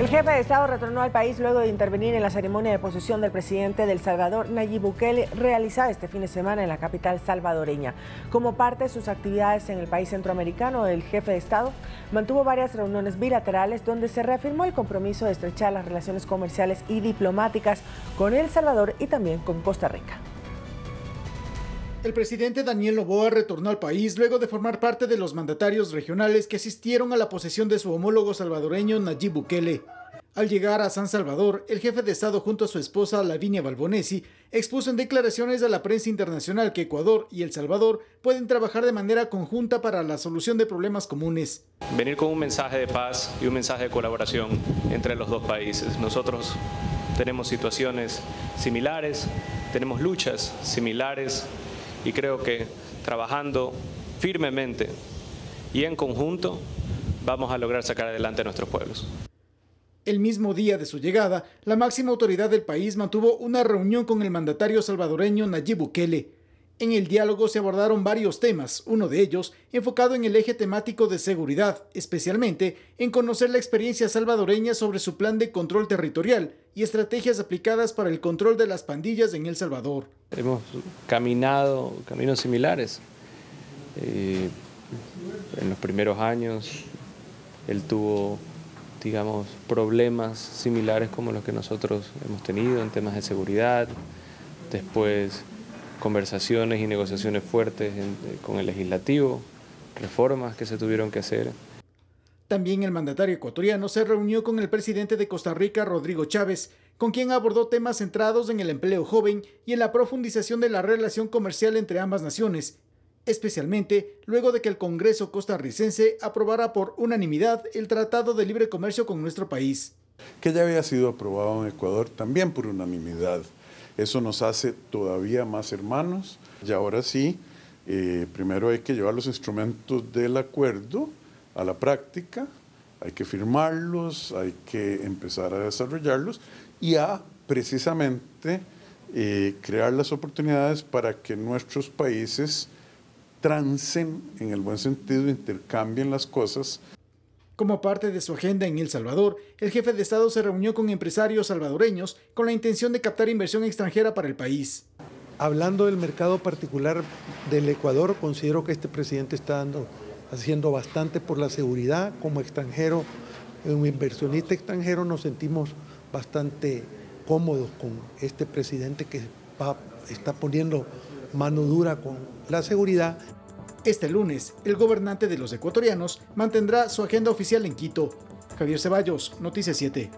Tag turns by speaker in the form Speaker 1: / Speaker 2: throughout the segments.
Speaker 1: El jefe de Estado retornó al país luego de intervenir en la ceremonia de posesión del presidente de El Salvador, Nayib Bukele, realizada este fin de semana en la capital salvadoreña. Como parte de sus actividades en el país centroamericano, el jefe de Estado mantuvo varias reuniones bilaterales donde se reafirmó el compromiso de estrechar las relaciones comerciales y diplomáticas con El Salvador y también con Costa Rica.
Speaker 2: El presidente Daniel Noboa retornó al país luego de formar parte de los mandatarios regionales que asistieron a la posesión de su homólogo salvadoreño Nayib Bukele. Al llegar a San Salvador, el jefe de Estado junto a su esposa Lavinia Balbonesi expuso en declaraciones a la prensa internacional que Ecuador y El Salvador pueden trabajar de manera conjunta para la solución de problemas comunes.
Speaker 3: Venir con un mensaje de paz y un mensaje de colaboración entre los dos países. Nosotros tenemos situaciones similares, tenemos luchas similares y creo que trabajando firmemente y en conjunto vamos a lograr sacar adelante a nuestros pueblos.
Speaker 2: El mismo día de su llegada, la máxima autoridad del país mantuvo una reunión con el mandatario salvadoreño Nayib Bukele. En el diálogo se abordaron varios temas, uno de ellos enfocado en el eje temático de seguridad, especialmente en conocer la experiencia salvadoreña sobre su plan de control territorial y estrategias aplicadas para el control de las pandillas en El Salvador.
Speaker 3: Hemos caminado caminos similares. En los primeros años él tuvo, digamos, problemas similares como los que nosotros hemos tenido en temas de seguridad. Después conversaciones y negociaciones fuertes con el legislativo, reformas que se tuvieron que hacer.
Speaker 2: También el mandatario ecuatoriano se reunió con el presidente de Costa Rica, Rodrigo Chávez, con quien abordó temas centrados en el empleo joven y en la profundización de la relación comercial entre ambas naciones, especialmente luego de que el Congreso costarricense aprobara por unanimidad el Tratado de Libre Comercio con nuestro país.
Speaker 4: Que ya había sido aprobado en Ecuador también por unanimidad. Eso nos hace todavía más hermanos y ahora sí, primero hay que llevar los instrumentos del acuerdo a la práctica, hay que firmarlos, hay que empezar a desarrollarlos y a precisamente crear las oportunidades para que nuestros países trancen, en el buen sentido, intercambien las cosas.
Speaker 2: Como parte de su agenda en El Salvador, el jefe de Estado se reunió con empresarios salvadoreños con la intención de captar inversión extranjera para el país.
Speaker 5: Hablando del mercado particular del Ecuador, considero que este presidente está haciendo bastante por la seguridad. Como extranjero, un inversionista extranjero, nos sentimos bastante cómodos con este presidente que está poniendo mano dura con la seguridad.
Speaker 2: Este lunes, el gobernante de los ecuatorianos mantendrá su agenda oficial en Quito. Javier Ceballos, Noticias 7.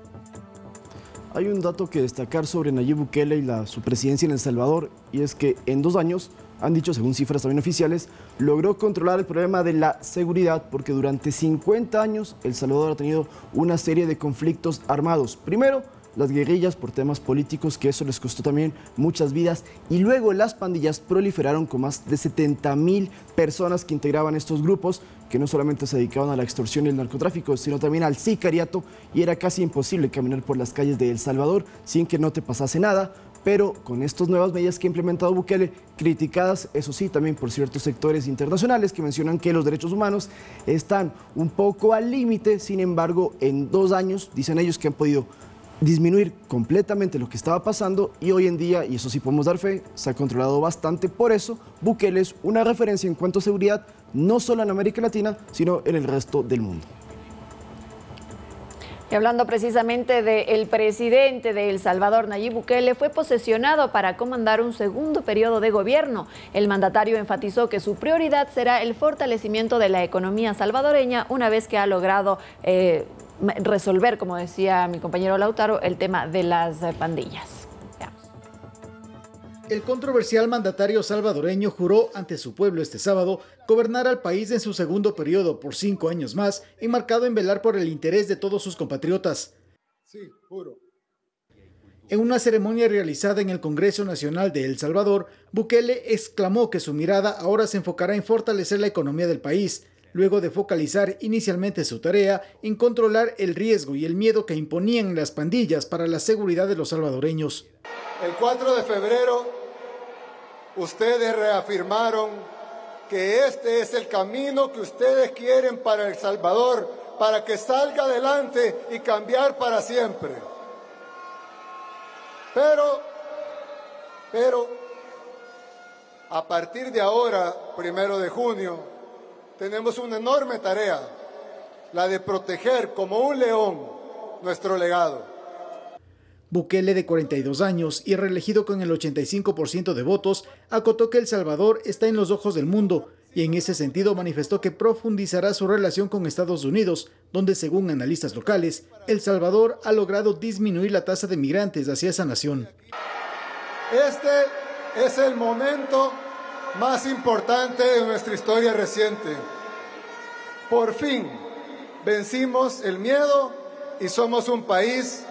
Speaker 6: Hay un dato que destacar sobre Nayib Bukele y su presidencia en El Salvador, y es que en 2 años, han dicho según cifras también oficiales, logró controlar el problema de la seguridad porque durante 50 años El Salvador ha tenido una serie de conflictos armados. Primero, las guerrillas por temas políticos, que eso les costó también muchas vidas, y luego las pandillas proliferaron con más de 70.000 personas que integraban estos grupos, que no solamente se dedicaban a la extorsión y el narcotráfico, sino también al sicariato, y era casi imposible caminar por las calles de El Salvador sin que no te pasase nada. Pero con estas nuevas medidas que ha implementado Bukele, criticadas, eso sí, también por ciertos sectores internacionales que mencionan que los derechos humanos están un poco al límite. Sin embargo, en 2 años, dicen ellos que han podido disminuir completamente lo que estaba pasando, y hoy en día, y eso sí podemos dar fe, se ha controlado bastante. Por eso Bukele es una referencia en cuanto a seguridad, no solo en América Latina, sino en el resto del mundo.
Speaker 7: Y hablando precisamente del presidente de El Salvador, Nayib Bukele, fue posesionado para comandar un segundo periodo de gobierno. El mandatario enfatizó que su prioridad será el fortalecimiento de la economía salvadoreña una vez que ha logrado resolver, como decía mi compañero Lautaro, el tema de las pandillas. Veamos.
Speaker 2: El controversial mandatario salvadoreño juró ante su pueblo este sábado gobernar al país en su segundo periodo por 5 años más, enmarcado en velar por el interés de todos sus compatriotas.
Speaker 4: Sí, juro.
Speaker 2: En una ceremonia realizada en el Congreso Nacional de El Salvador, Bukele exclamó que su mirada ahora se enfocará en fortalecer la economía del país, luego de focalizar inicialmente su tarea en controlar el riesgo y el miedo que imponían las pandillas para la seguridad de los salvadoreños.
Speaker 8: El 4 de febrero, ustedes reafirmaron que este es el camino que ustedes quieren para El Salvador para que salga adelante y cambiar para siempre. Pero, a partir de ahora, 1 de junio, tenemos una enorme tarea, la de proteger como un león nuestro legado.
Speaker 2: Bukele, de 42 años y reelegido con el 85% de votos, acotó que El Salvador está en los ojos del mundo y en ese sentido manifestó que profundizará su relación con Estados Unidos, donde según analistas locales, El Salvador ha logrado disminuir la tasa de migrantes hacia esa nación.
Speaker 8: Este es el momento más importante de nuestra historia reciente. Por fin vencimos el miedo y somos un país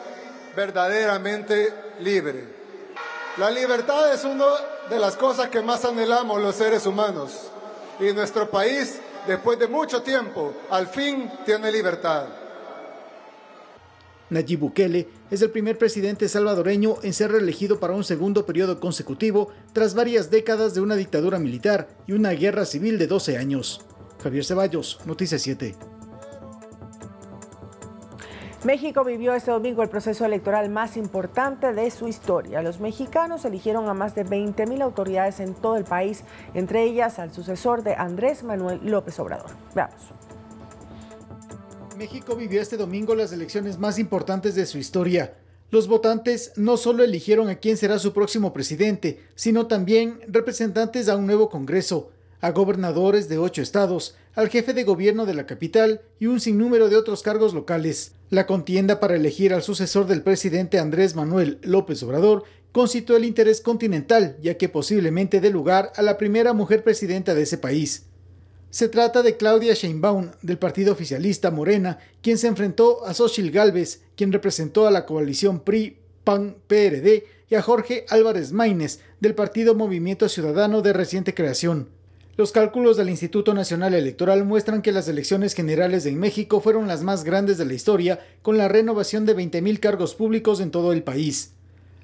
Speaker 8: verdaderamente libre. La libertad es una de las cosas que más anhelamos los seres humanos. Y nuestro país, después de mucho tiempo, al fin tiene libertad.
Speaker 2: Nayib Bukele es el primer presidente salvadoreño en ser reelegido para un segundo periodo consecutivo tras varias décadas de una dictadura militar y una guerra civil de 12 años. Javier Ceballos, Noticias 7.
Speaker 1: México vivió este domingo el proceso electoral más importante de su historia. Los mexicanos eligieron a más de 20,000 autoridades en todo el país, entre ellas al sucesor de Andrés Manuel López Obrador. Veamos.
Speaker 2: México vivió este domingo las elecciones más importantes de su historia. Los votantes no solo eligieron a quién será su próximo presidente, sino también representantes a un nuevo Congreso, a gobernadores de 8 estados, al jefe de gobierno de la capital y un sinnúmero de otros cargos locales. La contienda para elegir al sucesor del presidente Andrés Manuel López Obrador concitó el interés continental, ya que posiblemente dé lugar a la primera mujer presidenta de ese país. Se trata de Claudia Sheinbaum, del partido oficialista Morena, quien se enfrentó a Xóchitl Gálvez, quien representó a la coalición PRI, PAN, PRD, y a Jorge Álvarez Maínez, del partido Movimiento Ciudadano de reciente creación. Los cálculos del Instituto Nacional Electoral muestran que las elecciones generales en México fueron las más grandes de la historia, con la renovación de 20,000 cargos públicos en todo el país.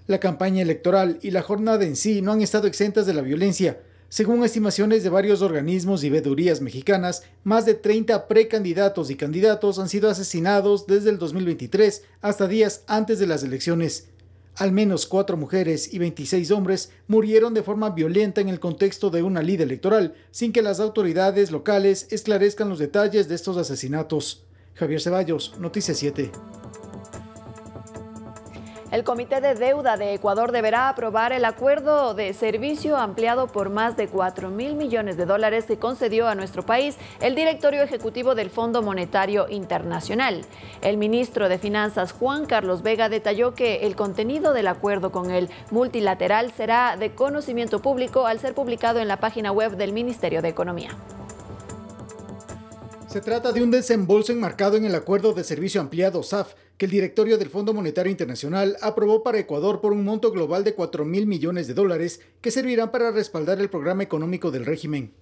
Speaker 2: La campaña electoral y la jornada en sí no han estado exentas de la violencia. Según estimaciones de varios organismos y veedurías mexicanas, más de 30 precandidatos y candidatos han sido asesinados desde el 2023 hasta días antes de las elecciones. Al menos 4 mujeres y 26 hombres murieron de forma violenta en el contexto de una lid electoral, sin que las autoridades locales esclarezcan los detalles de estos asesinatos. Javier Ceballos, Noticias 7.
Speaker 7: El Comité de Deuda de Ecuador deberá aprobar el acuerdo de servicio ampliado por más de 4,000 millones de dólares que concedió a nuestro país el directorio ejecutivo del Fondo Monetario Internacional. El ministro de Finanzas, Juan Carlos Vega, detalló que el contenido del acuerdo con el multilateral será de conocimiento público al ser publicado en la página web del Ministerio de Economía.
Speaker 2: Se trata de un desembolso enmarcado en el Acuerdo de Servicio Ampliado SAF, que el directorio del Fondo Monetario Internacional aprobó para Ecuador por un monto global de 4,000 millones de dólares que servirán para respaldar el programa económico del régimen.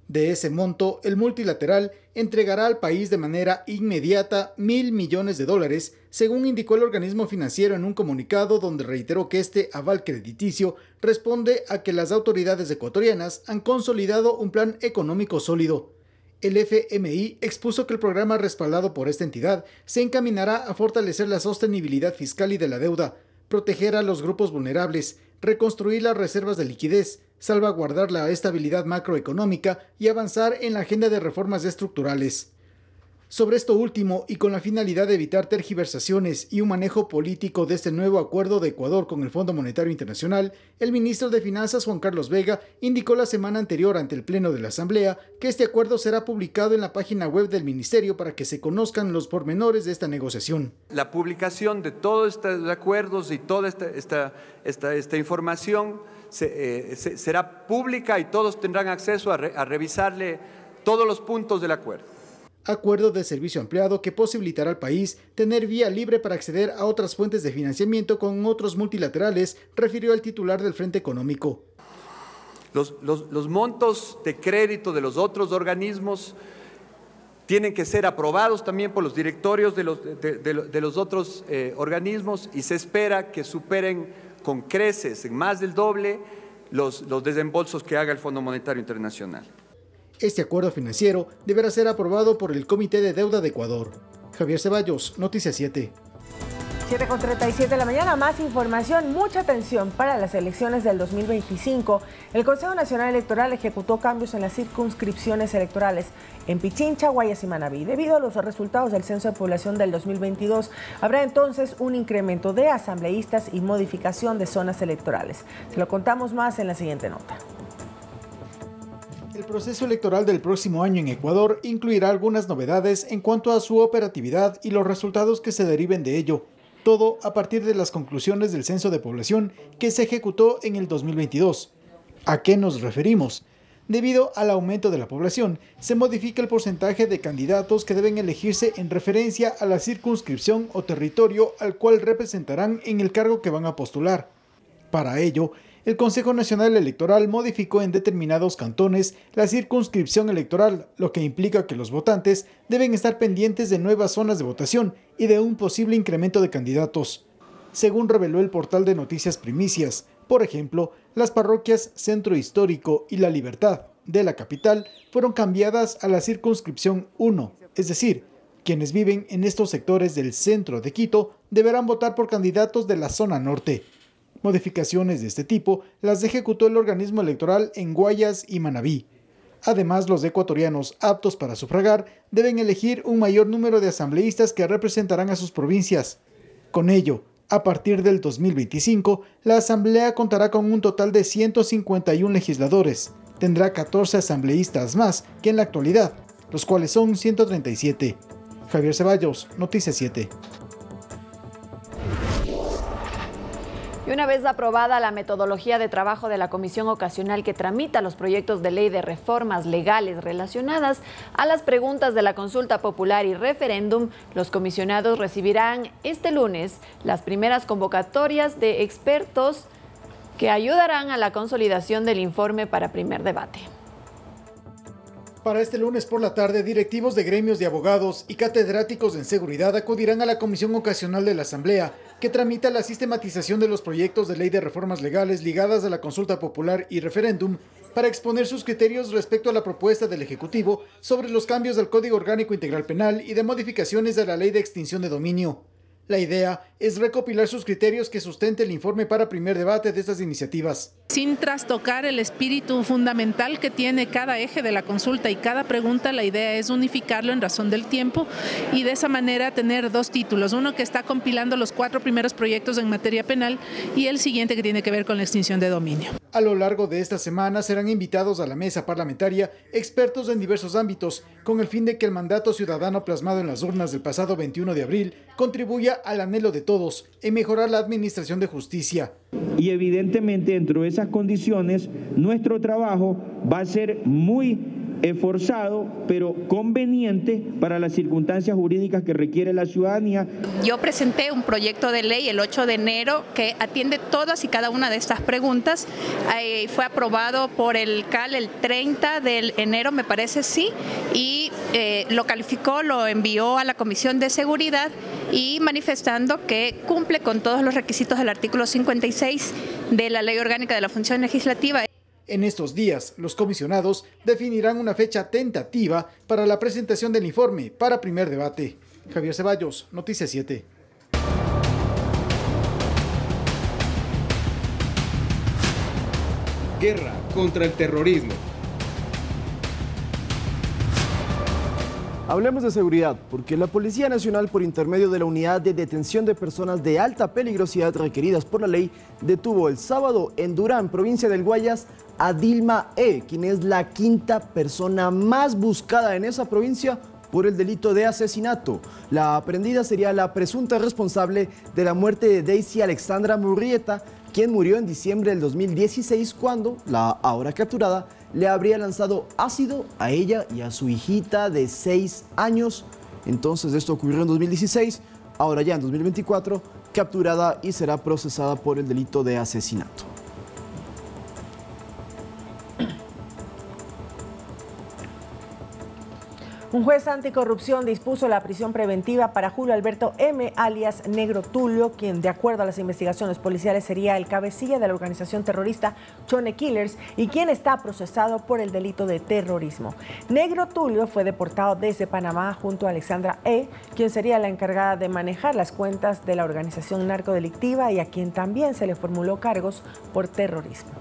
Speaker 2: De ese monto, el multilateral entregará al país de manera inmediata 1,000 millones de dólares, según indicó el organismo financiero en un comunicado donde reiteró que este aval crediticio responde a que las autoridades ecuatorianas han consolidado un plan económico sólido. El FMI expuso que el programa respaldado por esta entidad se encaminará a fortalecer la sostenibilidad fiscal y de la deuda, proteger a los grupos vulnerables, reconstruir las reservas de liquidez, salvaguardar la estabilidad macroeconómica y avanzar en la agenda de reformas estructurales. Sobre esto último, y con la finalidad de evitar tergiversaciones y un manejo político de este nuevo acuerdo de Ecuador con el Fondo Monetario Internacional, el ministro de Finanzas, Juan Carlos Vega, indicó la semana anterior ante el Pleno de la Asamblea que este acuerdo será publicado en la página web del ministerio para que se conozcan los pormenores de esta negociación.
Speaker 9: La publicación de todos estos acuerdos y toda esta información será pública y todos tendrán acceso a revisarle todos los puntos del acuerdo.
Speaker 2: Acuerdo de servicio ampliado que posibilitará al país tener vía libre para acceder a otras fuentes de financiamiento con otros multilaterales, refirió el titular del Frente Económico.
Speaker 9: Los montos de crédito de los otros organismos tienen que ser aprobados también por los directorios de los otros organismos y se espera que superen con creces, en más del doble, los desembolsos que haga el Fondo Monetario Internacional.
Speaker 2: Este acuerdo financiero deberá ser aprobado por el Comité de Deuda de Ecuador. Javier Ceballos, Noticias 7.
Speaker 1: 7:37 de la mañana, más información, mucha atención para las elecciones del 2025. El Consejo Nacional Electoral ejecutó cambios en las circunscripciones electorales en Pichincha, Guayas y Manabí. Debido a los resultados del censo de población del 2022, habrá entonces un incremento de asambleístas y modificación de zonas electorales. Se lo contamos más en la siguiente nota.
Speaker 2: El proceso electoral del próximo año en Ecuador incluirá algunas novedades en cuanto a su operatividad y los resultados que se deriven de ello. Todo a partir de las conclusiones del censo de población que se ejecutó en el 2022. ¿A qué nos referimos? Debido al aumento de la población, se modifica el porcentaje de candidatos que deben elegirse en referencia a la circunscripción o territorio al cual representarán en el cargo que van a postular. Para ello, el Consejo Nacional Electoral modificó en determinados cantones la circunscripción electoral, lo que implica que los votantes deben estar pendientes de nuevas zonas de votación y de un posible incremento de candidatos. Según reveló el portal de noticias Primicias, por ejemplo, las parroquias Centro Histórico y La Libertad de la capital fueron cambiadas a la circunscripción 1, es decir, quienes viven en estos sectores del centro de Quito deberán votar por candidatos de la zona norte. Modificaciones de este tipo las ejecutó el organismo electoral en Guayas y Manabí. Además, los ecuatorianos aptos para sufragar deben elegir un mayor número de asambleístas que representarán a sus provincias. Con ello, a partir del 2025, la Asamblea contará con un total de 151 legisladores. Tendrá 14 asambleístas más que en la actualidad, los cuales son 137. Javier Ceballos, Noticias 7.
Speaker 7: Y una vez aprobada la metodología de trabajo de la Comisión Ocasional que tramita los proyectos de ley de reformas legales relacionadas a las preguntas de la consulta popular y referéndum, los comisionados recibirán este lunes las primeras convocatorias de expertos que ayudarán a la consolidación del informe para primer debate.
Speaker 2: Para este lunes por la tarde, directivos de gremios de abogados y catedráticos en seguridad acudirán a la Comisión Ocasional de la Asamblea, que tramita la sistematización de los proyectos de ley de reformas legales ligadas a la consulta popular y referéndum, para exponer sus criterios respecto a la propuesta del Ejecutivo sobre los cambios del Código Orgánico Integral Penal y de modificaciones de la Ley de Extinción de Dominio. La idea es recopilar sus criterios que sustente el informe para primer debate de estas iniciativas.
Speaker 10: Sin trastocar el espíritu fundamental que tiene cada eje de la consulta y cada pregunta, la idea es unificarlo en razón del tiempo y de esa manera tener dos títulos. Uno que está compilando los 4 primeros proyectos en materia penal y el siguiente que tiene que ver con la extinción de dominio.
Speaker 2: A lo largo de esta semana serán invitados a la mesa parlamentaria expertos en diversos ámbitos, con el fin de que el mandato ciudadano plasmado en las urnas del pasado 21 de abril contribuya al anhelo de todos en mejorar la administración de justicia.
Speaker 11: Y evidentemente dentro de esas condiciones nuestro trabajo va a ser muy esforzado, pero conveniente para las circunstancias jurídicas que requiere la ciudadanía.
Speaker 12: Yo presenté un proyecto de ley el 8 de enero que atiende todas y cada una de estas preguntas. Fue aprobado por el CAL el 30 de enero, me parece, sí, y lo calificó, lo envió a la Comisión de Seguridad y manifestando que cumple con todos los requisitos del artículo 56 de la Ley Orgánica de la Función Legislativa.
Speaker 2: En estos días, los comisionados definirán una fecha tentativa para la presentación del informe para primer debate. Javier Ceballos, Noticias 7.
Speaker 13: Guerra contra el terrorismo.
Speaker 6: Hablemos de seguridad, porque la Policía Nacional, por intermedio de la Unidad de Detención de Personas de Alta Peligrosidad requeridas por la ley, detuvo el sábado en Durán, provincia del Guayas, a Dilma E., quien es la 5ª persona más buscada en esa provincia por el delito de asesinato. La aprendida sería la presunta responsable de la muerte de Daisy Alexandra Murrieta, quien murió en diciembre del 2016 cuando la ahora capturada le habría lanzado ácido a ella y a su hijita de 6 años. Entonces esto ocurrió en 2016, ahora ya en 2024, capturada y será procesada por el delito de asesinato.
Speaker 1: Un Un juez anticorrupción dispuso la prisión preventiva para Julio Alberto M., alias Negro Tulio, quien, de acuerdo a las investigaciones policiales, sería el cabecilla de la organización terrorista Chone Killers y quien está procesado por el delito de terrorismo. Negro Tulio fue deportado desde Panamá junto a Alexandra E., quien sería la encargada de manejar las cuentas de la organización narcodelictiva y a quien también se le formuló cargos por terrorismo.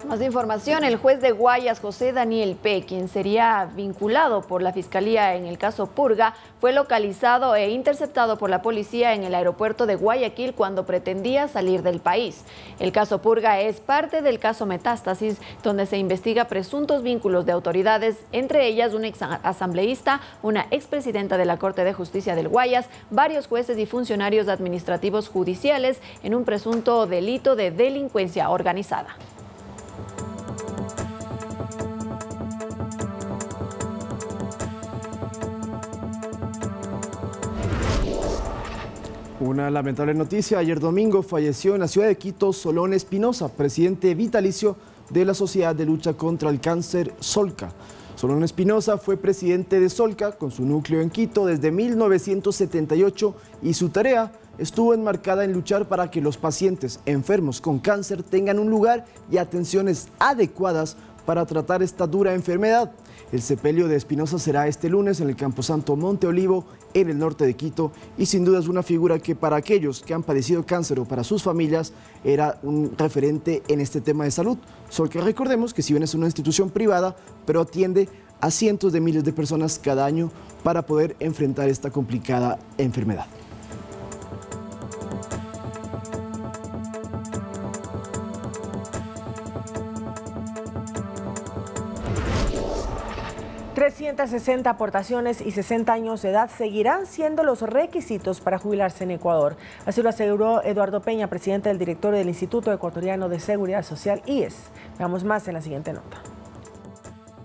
Speaker 7: Más información, el juez de Guayas, José Daniel P., quien sería vinculado por la Fiscalía en el caso Purga, fue localizado e interceptado por la policía en el aeropuerto de Guayaquil cuando pretendía salir del país. El caso Purga es parte del caso Metástasis, donde se investiga presuntos vínculos de autoridades, entre ellas una exasambleísta, una expresidenta de la Corte de Justicia del Guayas, varios jueces y funcionarios administrativos judiciales en un presunto delito de delincuencia organizada.
Speaker 6: Una lamentable noticia: ayer domingo falleció en la ciudad de Quito Solón Espinosa, presidente vitalicio de la Sociedad de Lucha contra el Cáncer Solca. Solón Espinosa fue presidente de Solca con su núcleo en Quito desde 1978 y su tarea estuvo enmarcada en luchar para que los pacientes enfermos con cáncer tengan un lugar y atenciones adecuadas para tratar esta dura enfermedad. El sepelio de Espinosa será este lunes en el Camposanto Monte Olivo, en el norte de Quito, y sin duda es una figura que para aquellos que han padecido cáncer o para sus familias era un referente en este tema de salud. Solo que recordemos que si bien es una institución privada, pero atiende a cientos de miles de personas cada año para poder enfrentar esta complicada enfermedad.
Speaker 1: $360 aportaciones y 60 años de edad seguirán siendo los requisitos para jubilarse en Ecuador. Así lo aseguró Eduardo Peña, presidente del directorio del Instituto Ecuatoriano de Seguridad Social, IES. Veamos más en la siguiente nota.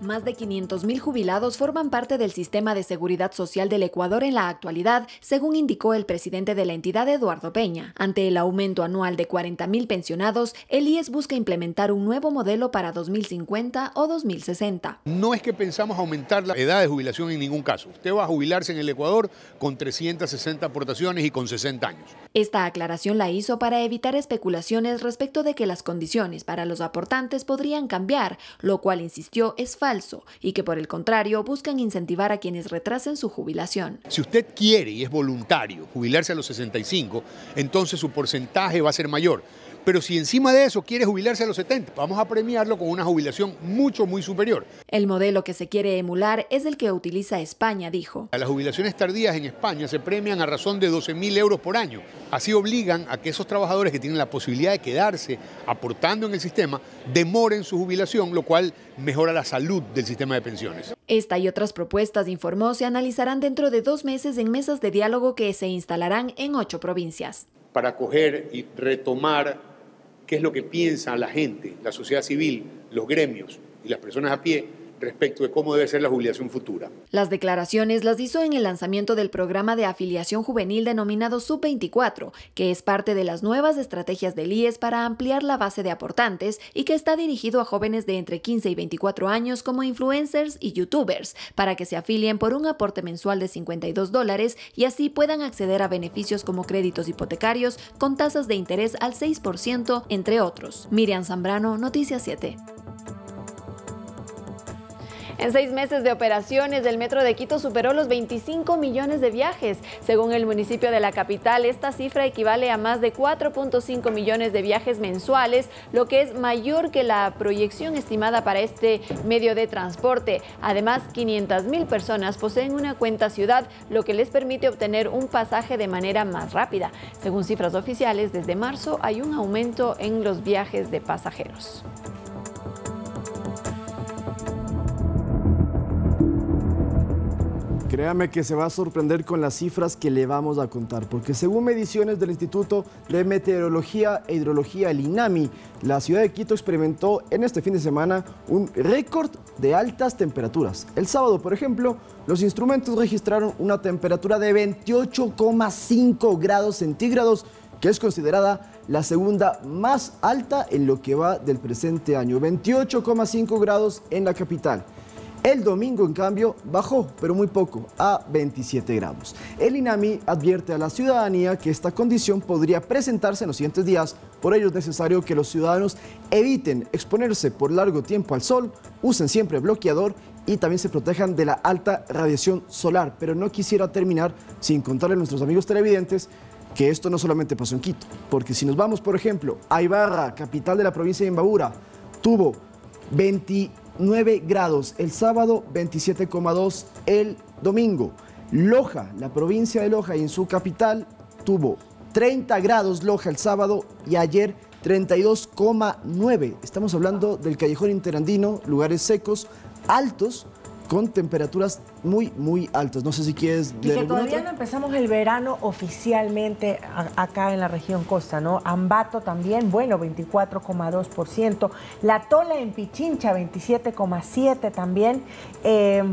Speaker 7: Más de 500.000 jubilados forman parte del sistema de seguridad social del Ecuador en la actualidad, según indicó el presidente de la entidad, Eduardo Peña. Ante el aumento anual de 40.000 pensionados, el IES busca implementar un nuevo modelo para 2050 o 2060.
Speaker 14: No es que pensamos aumentar la edad de jubilación en ningún caso. Usted va a jubilarse en el Ecuador con 360 aportaciones y con 60 años.
Speaker 7: Esta aclaración la hizo para evitar especulaciones respecto de que las condiciones para los aportantes podrían cambiar, lo cual, insistió, es falso y que por el contrario buscan incentivar a quienes retrasen su jubilación.
Speaker 14: Si usted quiere y es voluntario jubilarse a los 65, entonces su porcentaje va a ser mayor. Pero si encima de eso quiere jubilarse a los 70, vamos a premiarlo con una jubilación muy superior.
Speaker 7: El modelo que se quiere emular es el que utiliza España, dijo.
Speaker 14: Las jubilaciones tardías en España se premian a razón de 12.000 euros por año. Así obligan a que esos trabajadores que tienen la posibilidad de quedarse aportando en el sistema demoren su jubilación, lo cual mejora la salud del sistema de pensiones.
Speaker 7: Esta y otras propuestas, informó, se analizarán dentro de 2 meses en mesas de diálogo que se instalarán en 8 provincias.
Speaker 14: Para acoger y retomar qué es lo que piensa la gente, la sociedad civil, los gremios y las personas a pie respecto de cómo debe ser la jubilación futura.
Speaker 7: Las declaraciones las hizo en el lanzamiento del programa de afiliación juvenil denominado Sub-24, que es parte de las nuevas estrategias del IES para ampliar la base de aportantes y que está dirigido a jóvenes de entre 15 y 24 años como influencers y youtubers, para que se afilien por un aporte mensual de $52 y así puedan acceder a beneficios como créditos hipotecarios con tasas de interés al 6%, entre otros. Miriam Zambrano, Noticias 7. En 6 meses de operaciones, el Metro de Quito superó los 25 millones de viajes. Según el municipio de la capital, esta cifra equivale a más de 4.5 millones de viajes mensuales, lo que es mayor que la proyección estimada para este medio de transporte. Además, 500.000 personas poseen una cuenta ciudad, lo que les permite obtener un pasaje de manera más rápida. Según cifras oficiales, desde marzo hay un aumento en los viajes de pasajeros.
Speaker 6: Créame que se va a sorprender con las cifras que le vamos a contar, porque según mediciones del Instituto de Meteorología e Hidrología, el INAMI, la ciudad de Quito experimentó en este fin de semana un récord de altas temperaturas. El sábado, por ejemplo, los instrumentos registraron una temperatura de 28,5 grados centígrados, que es considerada la segunda más alta en lo que va del presente año, 28,5 grados en la capital. El domingo, en cambio, bajó, pero muy poco, a 27 grados. El INAMI advierte a la ciudadanía que esta condición podría presentarse en los siguientes días. Por ello es necesario que los ciudadanos eviten exponerse por largo tiempo al sol, usen siempre bloqueador y también se protejan de la alta radiación solar. Pero no quisiera terminar sin contarle a nuestros amigos televidentes que esto no solamente pasó en Quito, porque si nos vamos, por ejemplo, a Ibarra, capital de la provincia de Imbabura, tuvo 29 grados el sábado, 27,2 el domingo. Loja, la provincia de Loja y en su capital, tuvo 30 grados Loja el sábado y ayer 32,9. Estamos hablando del callejón interandino, lugares secos, altos, con temperaturas muy altas. No sé si quieres leer.
Speaker 1: Y que todavía no empezamos el verano oficialmente acá en la región costa, ¿no? Ambato también, bueno, 24,2%. La Tola en Pichincha, 27,7% también.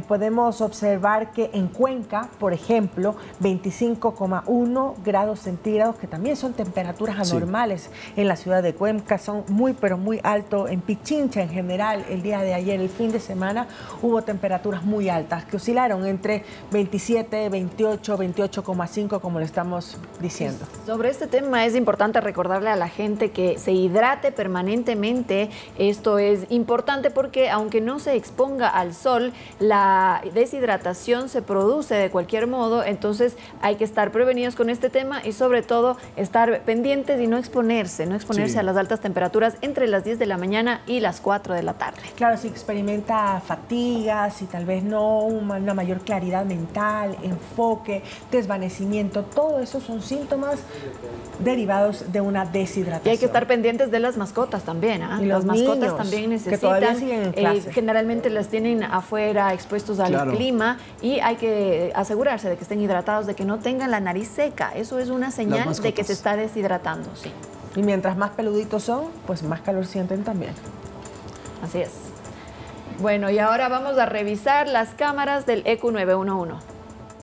Speaker 1: Podemos observar que en Cuenca, por ejemplo, 25,1 grados centígrados, que también son temperaturas anormales en la ciudad de Cuenca. Son pero muy alto. En Pichincha, en general, el día de ayer, el fin de semana, hubo temperaturas muy altas que oscilaron entre 27, 28, 28,5, como le estamos diciendo.
Speaker 7: Sobre este tema es importante recordarle a la gente que se hidrate permanentemente. Esto es importante porque aunque no se exponga al sol, la deshidratación se produce de cualquier modo, entonces hay que estar prevenidos con este tema y sobre todo estar pendientes y no exponerse sí, a las altas temperaturas entre las 10 de la mañana y las 4 de la tarde.
Speaker 1: Claro, si experimenta fatiga, si tal vez no una mayor claridad mental, enfoque, desvanecimiento, todo eso son síntomas derivados de una deshidratación.
Speaker 7: Y hay que estar pendientes de las mascotas también, ¿eh?
Speaker 1: Y las
Speaker 7: mascotas también necesitan,
Speaker 1: que todavía siguen en clase.
Speaker 7: Generalmente las tienen afuera expuestos al clima y hay que asegurarse de que estén hidratados, de que no tengan la nariz seca. Eso es una señal de que se está deshidratando, sí.
Speaker 1: Y mientras más peluditos son, pues más calor sienten también.
Speaker 7: Así es. Bueno, y ahora vamos a revisar las cámaras del EQ 911.